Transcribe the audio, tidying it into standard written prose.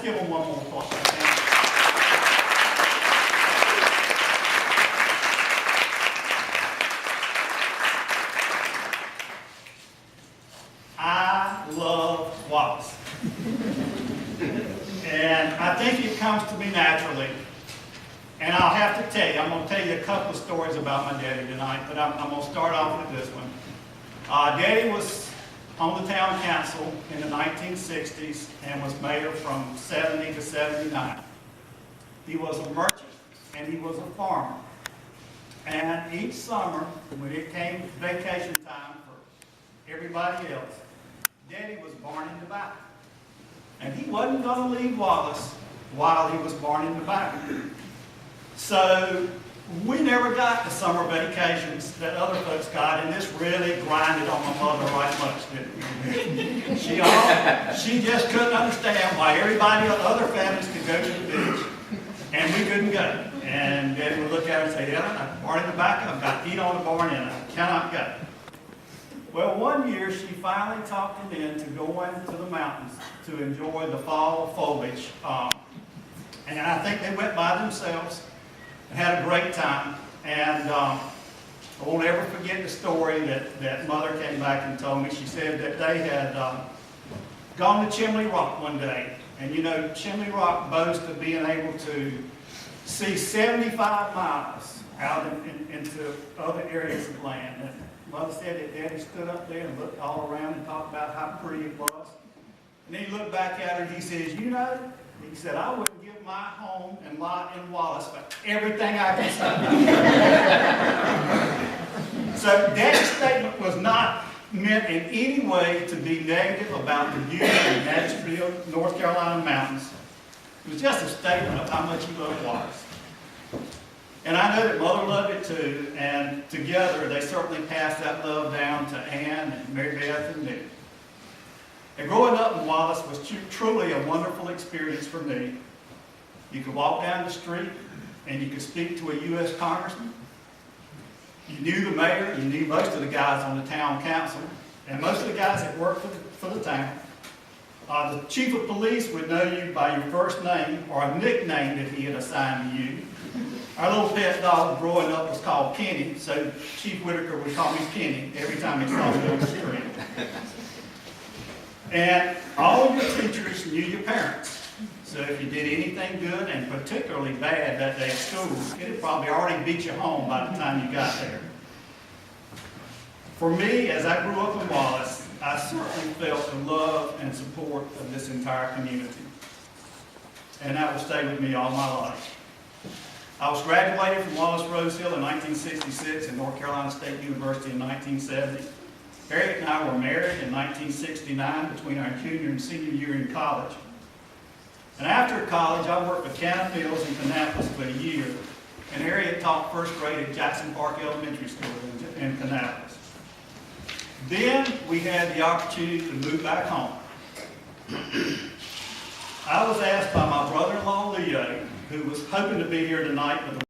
give them one more applause. I love Wallace. And I think it comes to me naturally. And I'll have to tell you, I'm going to tell you a couple of stories about my daddy tonight, but I'm going to start off with this one. Daddy was on the town council in the 1960s and was mayor from 70 to 79. He was a merchant and he was a farmer. And each summer, when it came vacation time for everybody else, Daddy was barning tobacco. And he wasn't going to leave Wallace while he was barning tobacco. So we never got the summer vacations that other folks got, and this really grinded on my mother right much, didn't it? She just couldn't understand why everybody, other families could go to the beach, and we couldn't go. And Daddy would look at her and say, yeah, I'm barning tobacco, I've got heat on the barn, and I cannot go. Well, one year she finally talked him into going to the mountains to enjoy the fall foliage. And I think they went by themselves and had a great time. And I won't ever forget the story that Mother came back and told me. She said that they had gone to Chimney Rock one day. And you know, Chimney Rock boasts of being able to see 75 miles out into other areas of land. And Mother said that Daddy stood up there and looked all around and talked about how pretty it was. And then he looked back at her and he says, you know, he said, I wouldn't give my home and lot in Wallace for everything I can say. So Daddy's statement was not meant in any way to be negative about the beauty of the Nashville, North Carolina mountains. It was just a statement of how much he loved Wallace. And I know that Mother loved it too, and together they certainly passed that love down to Ann and Mary Beth and Nick. And growing up in Wallace was truly a wonderful experience for me. You could walk down the street and you could speak to a U.S. congressman. You knew the mayor, you knew most of the guys on the town council, and most of the guys that worked for the town. The chief of police would know you by your first name or a nickname that he had assigned to you. Our little pet dog growing up was called Penny, so Chief Whitaker would call me Penny every time he saw me on the street. And all of your teachers knew your parents. So if you did anything good and particularly bad that day at school, it had probably already beat you home by the time you got there. For me, as I grew up in Wallace, I certainly felt the love and support of this entire community. And that will stay with me all my life. I was graduated from Wallace Rose Hill in 1966 and North Carolina State University in 1970. Harriet and I were married in 1969 between our junior and senior year in college. And after college, I worked for Cannon Mills in Kannapolis for a year, and Harriet taught first grade at Jackson Park Elementary School in Kannapolis. Then we had the opportunity to move back home. I was asked by my brother-in-law, Leo, who was hoping to be here tonight, but